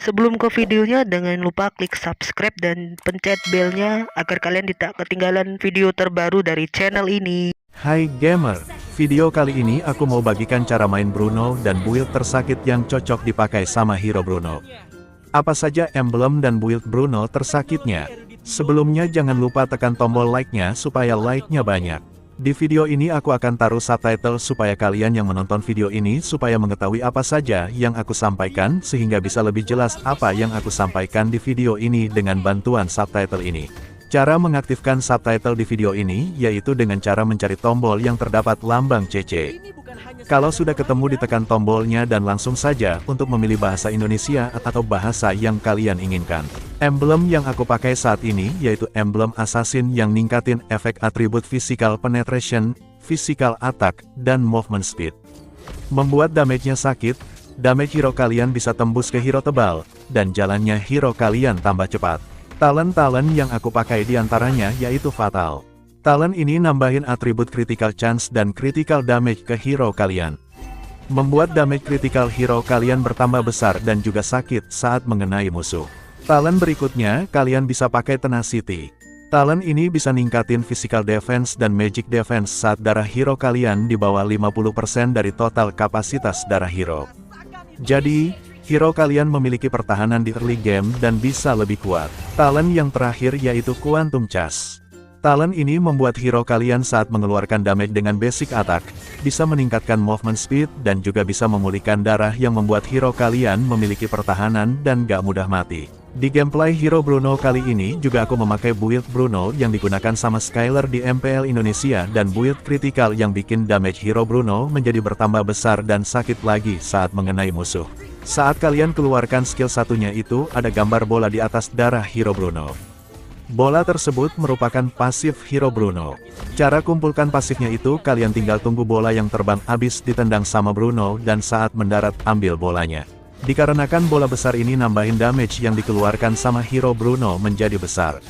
Sebelum ke videonya, jangan lupa klik subscribe dan pencet belnya agar kalian tidak ketinggalan video terbaru dari channel ini. Hai gamer, video kali ini aku mau bagikan cara main Bruno dan build tersakit yang cocok dipakai sama hero Bruno. Apa saja emblem dan build Bruno tersakitnya? Sebelumnya jangan lupa tekan tombol like-nya supaya like-nya banyak. Di video ini aku akan taruh subtitle supaya kalian yang menonton video ini supaya mengetahui apa saja yang aku sampaikan sehingga bisa lebih jelas apa yang aku sampaikan di video ini dengan bantuan subtitle ini. Cara mengaktifkan subtitle di video ini yaitu dengan cara mencari tombol yang terdapat lambang CC. Kalau sudah ketemu ditekan tombolnya dan langsung saja untuk memilih bahasa Indonesia atau bahasa yang kalian inginkan. Emblem yang aku pakai saat ini yaitu emblem assassin yang ningkatin efek atribut physical penetration, physical attack, dan movement speed. Membuat damage-nya sakit, damage hero kalian bisa tembus ke hero tebal, dan jalannya hero kalian tambah cepat. Talent-talent yang aku pakai diantaranya yaitu Fatal. Talent ini nambahin atribut critical chance dan critical damage ke hero kalian. Membuat damage critical hero kalian bertambah besar dan juga sakit saat mengenai musuh. Talent berikutnya, kalian bisa pakai Tenacity. Talent ini bisa ningkatin physical defense dan magic defense saat darah hero kalian di bawah 50% dari total kapasitas darah hero. Jadi, hero kalian memiliki pertahanan di early game dan bisa lebih kuat. Talent yang terakhir yaitu Quantum Charge. Talent ini membuat hero kalian saat mengeluarkan damage dengan basic attack, bisa meningkatkan movement speed dan juga bisa memulihkan darah yang membuat hero kalian memiliki pertahanan dan gak mudah mati. Di gameplay hero Bruno kali ini juga aku memakai build Bruno yang digunakan sama Skyler di MPL Indonesia dan build critical yang bikin damage hero Bruno menjadi bertambah besar dan sakit lagi saat mengenai musuh. Saat kalian keluarkan skill satunya itu ada gambar bola di atas darah hero Bruno. Bola tersebut merupakan pasif hero Bruno. Cara kumpulkan pasifnya itu kalian tinggal tunggu bola yang terbang habis ditendang sama Bruno dan saat mendarat ambil bolanya. Dikarenakan bola besar ini nambahin damage yang dikeluarkan sama hero Bruno menjadi besar.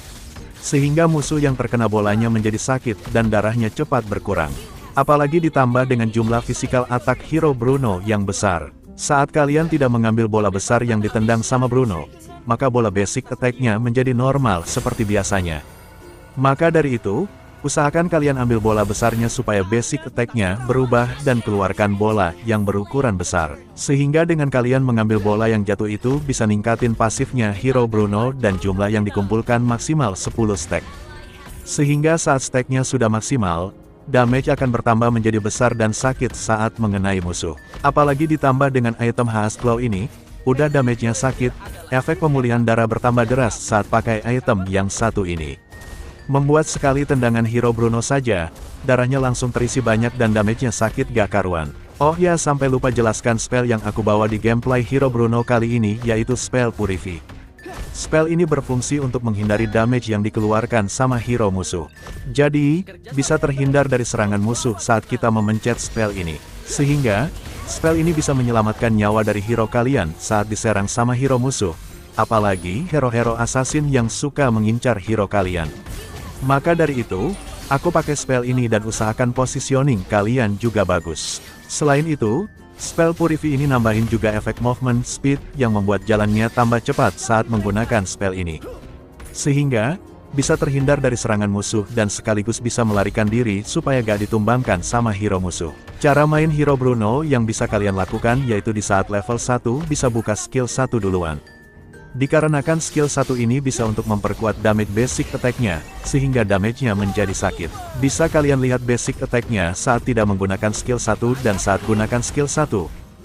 Sehingga musuh yang terkena bolanya menjadi sakit dan darahnya cepat berkurang. Apalagi ditambah dengan jumlah physical attack hero Bruno yang besar. Saat kalian tidak mengambil bola besar yang ditendang sama Bruno, maka bola basic attack-nya menjadi normal seperti biasanya. Maka dari itu, usahakan kalian ambil bola besarnya supaya basic attack-nya berubah dan keluarkan bola yang berukuran besar. Sehingga dengan kalian mengambil bola yang jatuh itu bisa ningkatin pasifnya hero Bruno dan jumlah yang dikumpulkan maksimal 10 stack. Sehingga saat stack-nya sudah maksimal, damage akan bertambah menjadi besar dan sakit saat mengenai musuh. Apalagi ditambah dengan item khas Claw ini, udah damage-nya sakit, efek pemulihan darah bertambah deras saat pakai item yang satu ini. Membuat sekali tendangan hero Bruno saja, darahnya langsung terisi banyak dan damage-nya sakit gak karuan. Oh ya, sampai lupa jelaskan spell yang aku bawa di gameplay hero Bruno kali ini yaitu spell Purify. Spell ini berfungsi untuk menghindari damage yang dikeluarkan sama hero musuh. Jadi, bisa terhindar dari serangan musuh saat kita memencet spell ini. Sehingga, spell ini bisa menyelamatkan nyawa dari hero kalian saat diserang sama hero musuh. Apalagi hero-hero assassin yang suka mengincar hero kalian. Maka dari itu, aku pakai spell ini dan usahakan positioning kalian juga bagus. Selain itu, spell Purify ini nambahin juga efek movement speed yang membuat jalannya tambah cepat saat menggunakan spell ini. Sehingga, bisa terhindar dari serangan musuh dan sekaligus bisa melarikan diri supaya gak ditumbangkan sama hero musuh. Cara main hero Bruno yang bisa kalian lakukan yaitu di saat level 1 bisa buka skill 1 duluan. Dikarenakan skill 1 ini bisa untuk memperkuat damage basic attack-nya, sehingga damage-nya menjadi sakit. Bisa kalian lihat basic attack-nya saat tidak menggunakan skill 1 dan saat gunakan skill 1.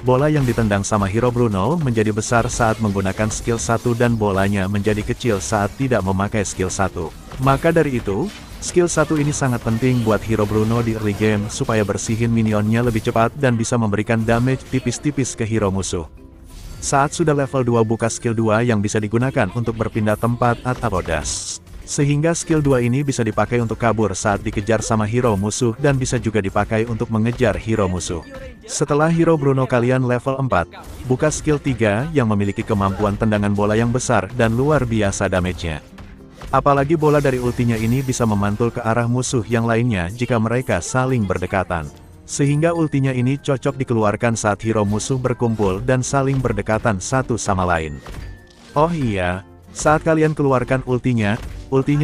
Bola yang ditendang sama hero Bruno menjadi besar saat menggunakan skill 1 dan bolanya menjadi kecil saat tidak memakai skill 1. Maka dari itu, skill 1 ini sangat penting buat hero Bruno di early game supaya bersihin minionnya lebih cepat dan bisa memberikan damage tipis-tipis ke hero musuh. Saat sudah level 2 buka skill 2 yang bisa digunakan untuk berpindah tempat atau dash. Sehingga skill 2 ini bisa dipakai untuk kabur saat dikejar sama hero musuh dan bisa juga dipakai untuk mengejar hero musuh. Setelah hero Bruno kalian level 4, buka skill 3 yang memiliki kemampuan tendangan bola yang besar dan luar biasa damage-nya. Apalagi bola dari ultinya ini bisa memantul ke arah musuh yang lainnya jika mereka saling berdekatan. Sehingga ultinya ini cocok dikeluarkan saat hero musuh berkumpul dan saling berdekatan satu sama lain. Oh iya, saat kalian keluarkan ultinya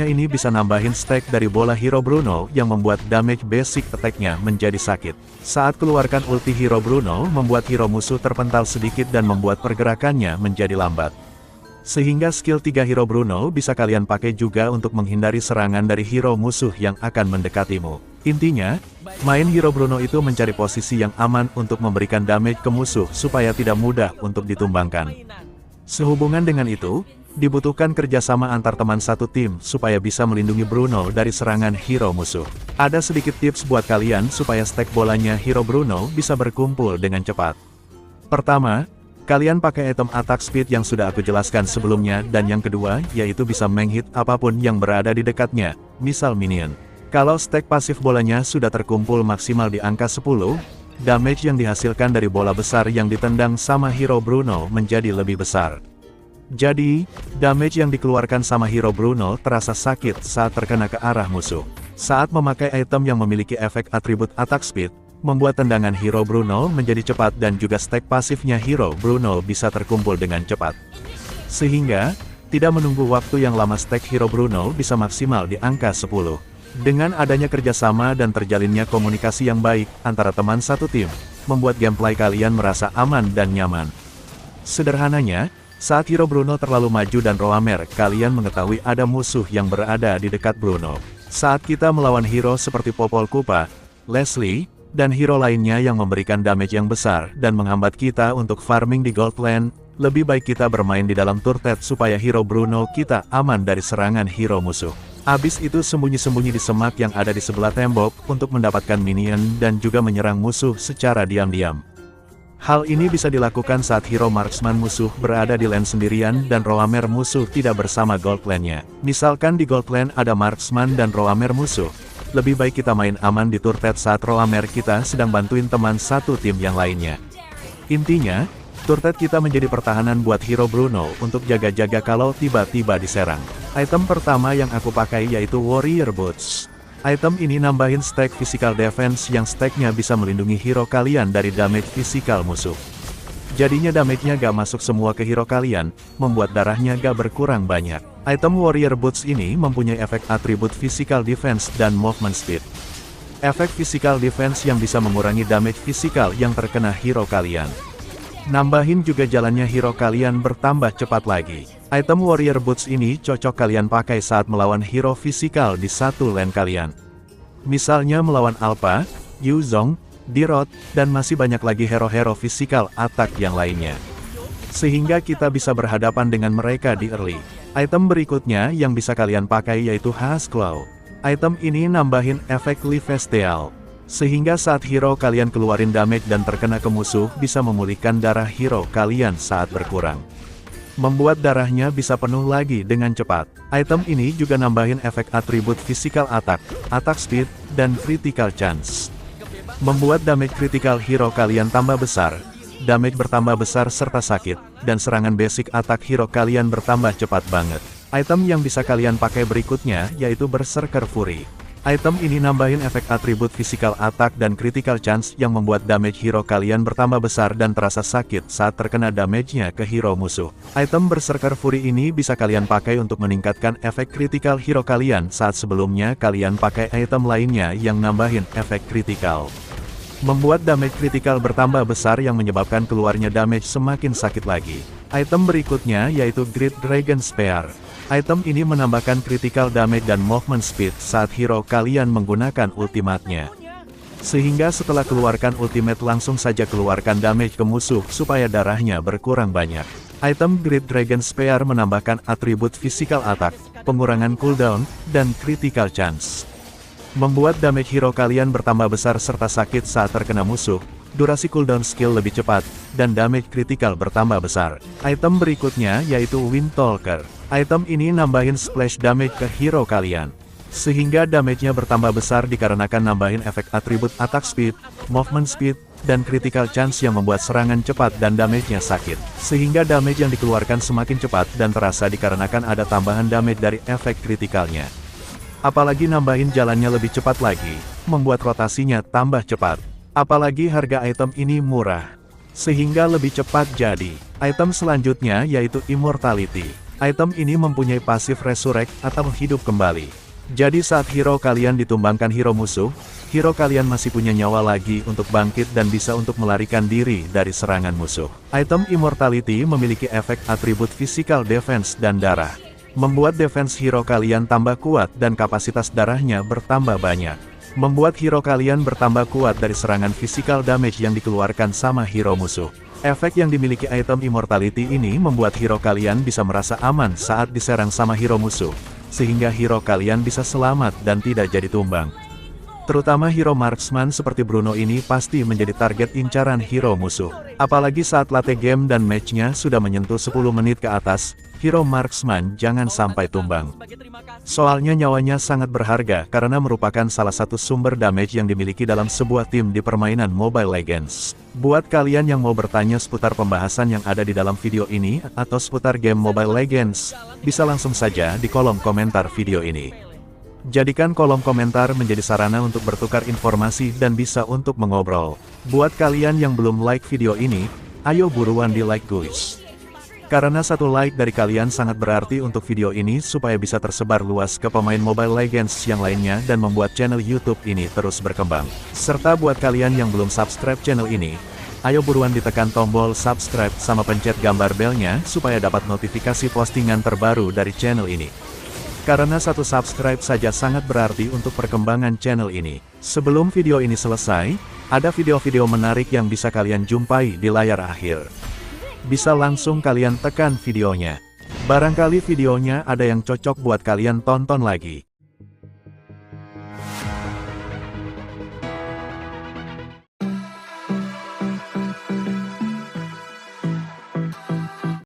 ini bisa nambahin stack dari bola Hero Bruno yang membuat damage basic attack-nya menjadi sakit. Saat keluarkan ulti Hero Bruno membuat hero musuh terpental sedikit dan membuat pergerakannya menjadi lambat. Sehingga skill 3 Hero Bruno bisa kalian pakai juga untuk menghindari serangan dari hero musuh yang akan mendekatimu. Intinya, main Hero Bruno itu mencari posisi yang aman untuk memberikan damage ke musuh supaya tidak mudah untuk ditumbangkan. Sehubungan dengan itu, dibutuhkan kerjasama antar teman satu tim supaya bisa melindungi Bruno dari serangan hero musuh. Ada sedikit tips buat kalian supaya stack bolanya Hero Bruno bisa berkumpul dengan cepat. Pertama, kalian pakai item attack speed yang sudah aku jelaskan sebelumnya, dan yang kedua yaitu bisa menghit apapun yang berada di dekatnya, misal minion. Kalau stack pasif bolanya sudah terkumpul maksimal di angka 10, damage yang dihasilkan dari bola besar yang ditendang sama Hero Bruno menjadi lebih besar. Jadi, damage yang dikeluarkan sama Hero Bruno terasa sakit saat terkena ke arah musuh. Saat memakai item yang memiliki efek atribut attack speed, membuat tendangan Hero Bruno menjadi cepat dan juga stack pasifnya Hero Bruno bisa terkumpul dengan cepat. Sehingga, tidak menunggu waktu yang lama stack Hero Bruno bisa maksimal di angka 10. Dengan adanya kerjasama dan terjalinnya komunikasi yang baik antara teman satu tim, membuat gameplay kalian merasa aman dan nyaman. Sederhananya, saat Hero Bruno terlalu maju dan roamer, kalian mengetahui ada musuh yang berada di dekat Bruno. Saat kita melawan hero seperti Popol Kupa, Leslie, dan hero lainnya yang memberikan damage yang besar dan menghambat kita untuk farming di Gold Lane, lebih baik kita bermain di dalam turret supaya Hero Bruno kita aman dari serangan hero musuh. Abis itu sembunyi-sembunyi di semak yang ada di sebelah tembok untuk mendapatkan minion dan juga menyerang musuh secara diam-diam. Hal ini bisa dilakukan saat hero marksman musuh berada di lane sendirian dan roamer musuh tidak bersama Gold Lane-nya. Misalkan di Gold Lane ada marksman dan roamer musuh, lebih baik kita main aman di turret saat roamer kita sedang bantuin teman satu tim yang lainnya. Intinya, turret kita menjadi pertahanan buat Hero Bruno untuk jaga-jaga kalau tiba-tiba diserang. Item pertama yang aku pakai yaitu Warrior Boots. Item ini nambahin stack physical defense yang stacknya bisa melindungi hero kalian dari damage physical musuh. Jadinya damage-nya gak masuk semua ke hero kalian, membuat darahnya gak berkurang banyak. Item Warrior Boots ini mempunyai efek atribut physical defense dan movement speed. Efek physical defense yang bisa mengurangi damage physical yang terkena hero kalian. Nambahin juga jalannya hero kalian bertambah cepat lagi. Item Warrior Boots ini cocok kalian pakai saat melawan hero fisikal di satu lane kalian. Misalnya melawan Alpha, Yuzong, Dirot, dan masih banyak lagi hero-hero fisikal attack yang lainnya. Sehingga kita bisa berhadapan dengan mereka di early. Item berikutnya yang bisa kalian pakai yaitu Haze Claw. Item ini nambahin efek Lifesteal. Sehingga saat hero kalian keluarin damage dan terkena ke musuh bisa memulihkan darah hero kalian saat berkurang. Membuat darahnya bisa penuh lagi dengan cepat. Item ini juga nambahin efek atribut physical attack, attack speed, dan critical chance. Membuat damage critical hero kalian tambah besar, damage bertambah besar serta sakit, dan serangan basic attack hero kalian bertambah cepat banget. Item yang bisa kalian pakai berikutnya yaitu Berserker Fury. Item ini nambahin efek atribut physical attack dan critical chance yang membuat damage hero kalian bertambah besar dan terasa sakit saat terkena damage-nya ke hero musuh. Item Berserker Fury ini bisa kalian pakai untuk meningkatkan efek critical hero kalian saat sebelumnya kalian pakai item lainnya yang nambahin efek critical. Membuat damage critical bertambah besar yang menyebabkan keluarnya damage semakin sakit lagi. Item berikutnya yaitu Great Dragon Spear. Item ini menambahkan critical damage dan movement speed saat hero kalian menggunakan ultimate-nya. Sehingga setelah keluarkan ultimate langsung saja keluarkan damage ke musuh supaya darahnya berkurang banyak. Item Great Dragon Spear menambahkan atribut physical attack, pengurangan cooldown, dan critical chance. Membuat damage hero kalian bertambah besar serta sakit saat terkena musuh, durasi cooldown skill lebih cepat, dan damage critical bertambah besar. Item berikutnya yaitu Windtalker. Item ini nambahin splash damage ke hero kalian. Sehingga damage-nya bertambah besar dikarenakan nambahin efek atribut attack speed, movement speed, dan critical chance yang membuat serangan cepat dan damage-nya sakit. Sehingga damage yang dikeluarkan semakin cepat dan terasa dikarenakan ada tambahan damage dari efek kritikalnya. Apalagi nambahin jalannya lebih cepat lagi, membuat rotasinya tambah cepat. Apalagi harga item ini murah. sehingga lebih cepat jadi. Item selanjutnya yaitu Immortality. Item ini mempunyai pasif Resurrect atau hidup kembali. Jadi saat hero kalian ditumbangkan hero musuh, hero kalian masih punya nyawa lagi untuk bangkit dan bisa untuk melarikan diri dari serangan musuh. Item Immortality memiliki efek atribut Physical Defense dan darah. Membuat defense hero kalian tambah kuat dan kapasitas darahnya bertambah banyak. Membuat hero kalian bertambah kuat dari serangan physical damage yang dikeluarkan sama hero musuh. Efek yang dimiliki item Immortality ini membuat hero kalian bisa merasa aman saat diserang sama hero musuh, sehingga hero kalian bisa selamat dan tidak jadi tumbang. Terutama hero marksman seperti Bruno ini pasti menjadi target incaran hero musuh. Apalagi saat late game dan matchnya sudah menyentuh 10 menit ke atas, hero marksman jangan sampai tumbang. Soalnya nyawanya sangat berharga karena merupakan salah satu sumber damage yang dimiliki dalam sebuah tim di permainan Mobile Legends. Buat kalian yang mau bertanya seputar pembahasan yang ada di dalam video ini, atau seputar game Mobile Legends, bisa langsung saja di kolom komentar video ini. Jadikan kolom komentar menjadi sarana untuk bertukar informasi dan bisa untuk mengobrol. Buat kalian yang belum like video ini, ayo buruan di like guys. Karena satu like dari kalian sangat berarti untuk video ini supaya bisa tersebar luas ke pemain Mobile Legends yang lainnya dan membuat channel YouTube ini terus berkembang. Serta buat kalian yang belum subscribe channel ini, ayo buruan ditekan tombol subscribe sama pencet gambar belnya supaya dapat notifikasi postingan terbaru dari channel ini. Karena satu subscribe saja sangat berarti untuk perkembangan channel ini. Sebelum video ini selesai, ada video-video menarik yang bisa kalian jumpai di layar akhir. Bisa langsung kalian tekan videonya. Barangkali videonya ada yang cocok buat kalian tonton lagi.